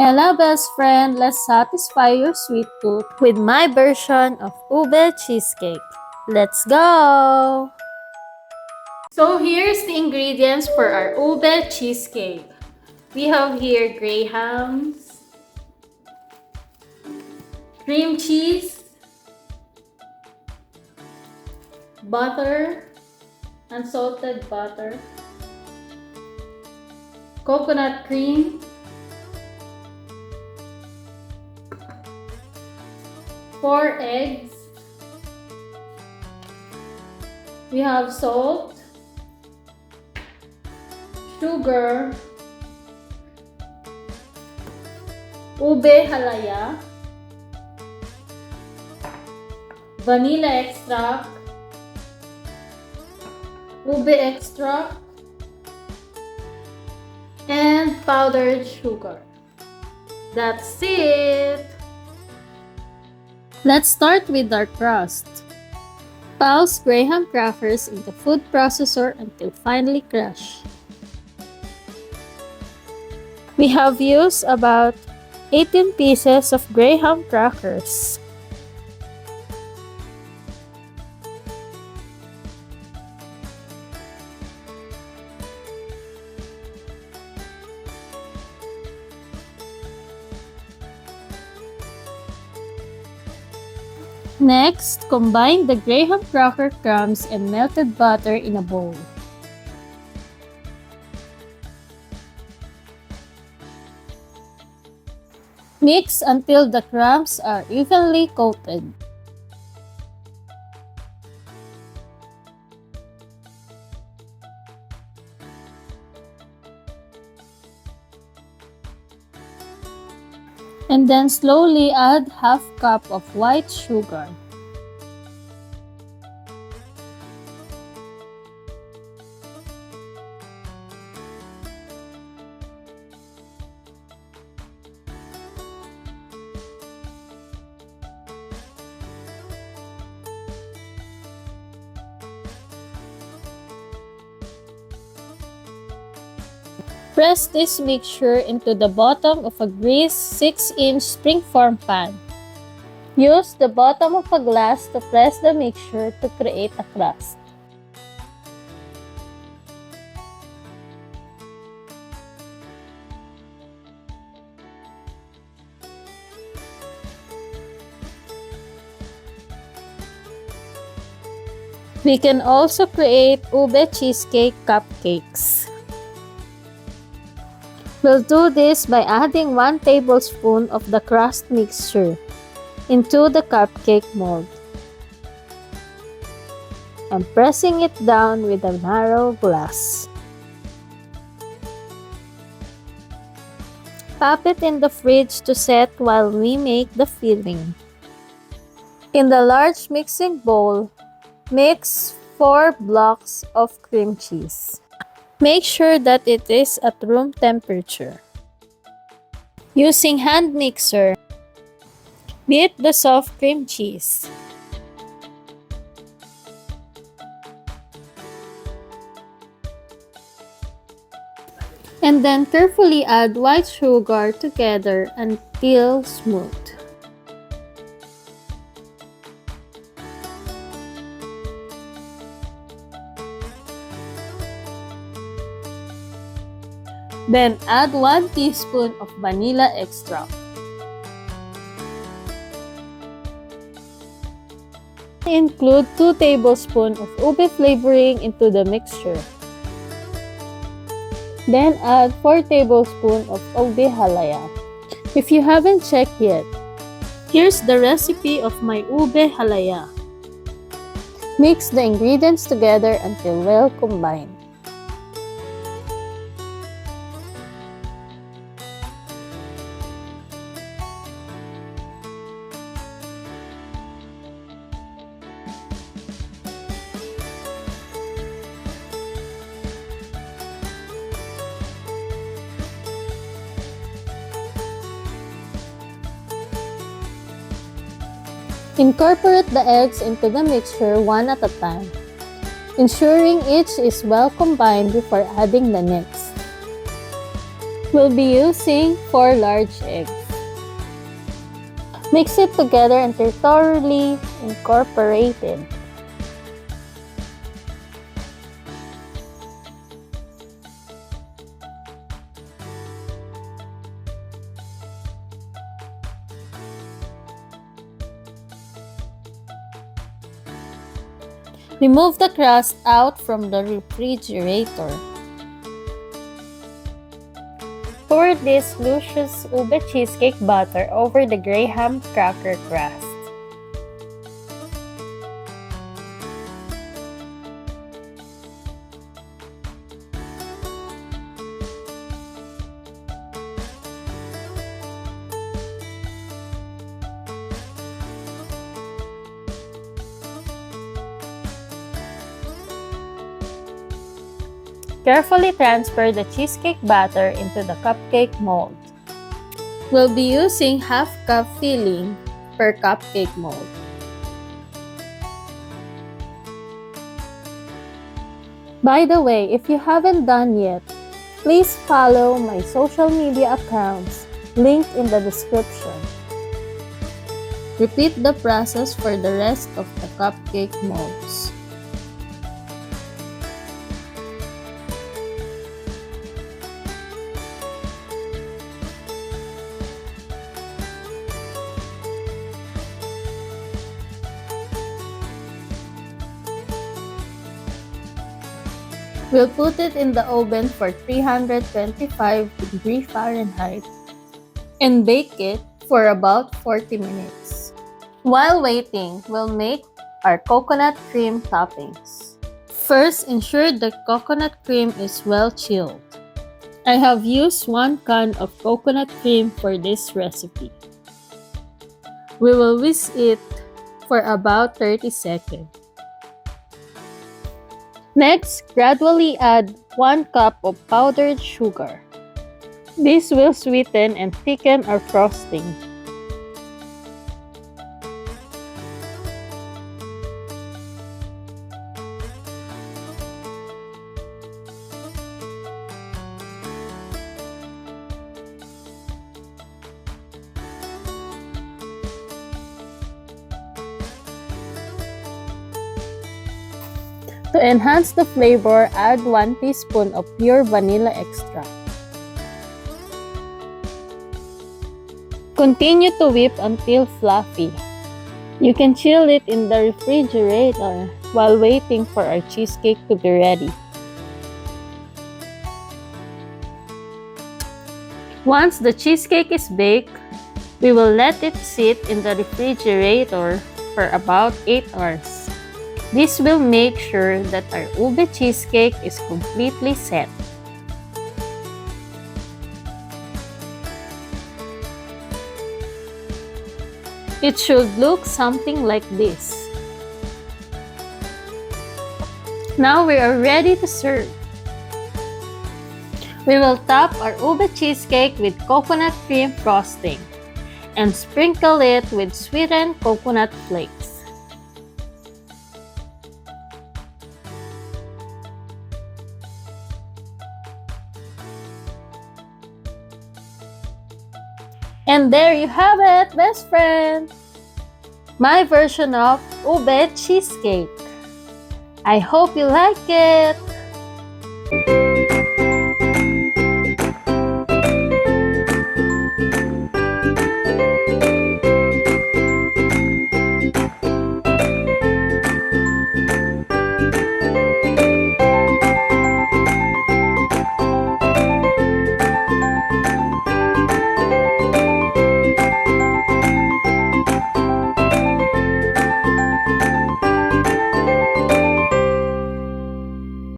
Ela Bestfriend, let's satisfy your sweet tooth with my version of Ube Cheesecake. Let's go! So here's the ingredients for our Ube Cheesecake. We have here grahams, cream cheese, butter, unsalted butter, coconut cream, 4 eggs, we have salt, sugar, ube halaya, vanilla extract, ube extract, and powdered sugar. That's it! Let's start with our crust. Pulse graham crackers in the food processor until finely crushed. We have used about 18 pieces of graham crackers. Next, combine the graham cracker crumbs and melted butter in a bowl. Mix until the crumbs are evenly coated. And then slowly add half cup of white sugar. Press this mixture into the bottom of a greased 6-inch springform pan. Use the bottom of a glass to press the mixture to create a crust. We can also create Ube Cheesecake cupcakes. We'll do this by adding 1 tablespoon of the crust mixture into the cupcake mold and pressing it down with a narrow glass. Pop it in the fridge to set while we make the filling. In the large mixing bowl, mix 4 blocks of cream cheese. Make sure that it is at room temperature. Using hand mixer, beat the soft cream cheese. And then carefully add white sugar together until smooth. Then add 1 teaspoon of vanilla extract. Include 2 tablespoons of ube flavoring into the mixture. Then add 4 tablespoons of ube halaya. If you haven't checked yet, here's the recipe of my ube halaya. Mix the ingredients together until well combined. Incorporate the eggs into the mixture one at a time, ensuring each is well combined before adding the next. We'll be using 4 large eggs. Mix it together until thoroughly incorporated. Remove the crust out from the refrigerator. Pour this luscious ube cheesecake batter over the graham cracker crust. Carefully transfer the cheesecake batter into the cupcake mold. We'll be using half cup filling per cupcake mold. By the way, if you haven't done yet, please follow my social media accounts linked in the description. Repeat the process for the rest of the cupcake molds. We'll put it in the oven for 325 degrees Fahrenheit and bake it for about 40 minutes. While waiting, we'll make our coconut cream toppings. First, ensure the coconut cream is well chilled. I have used 1 can of coconut cream for this recipe. We will whisk it for about 30 seconds. Next, gradually add 1 cup of powdered sugar. This will sweeten and thicken our frosting. To enhance the flavor, add 1 teaspoon of pure vanilla extract. Continue to whip until fluffy. You can chill it in the refrigerator while waiting for our cheesecake to be ready. Once the cheesecake is baked, we will let it sit in the refrigerator for about 8 hours. This will make sure that our ube cheesecake is completely set. It should look something like this. Now we are ready to serve. We will top our ube cheesecake with coconut cream frosting and sprinkle it with sweetened coconut flakes. And there you have it, best friend! My version of ube cheesecake. I hope you like it!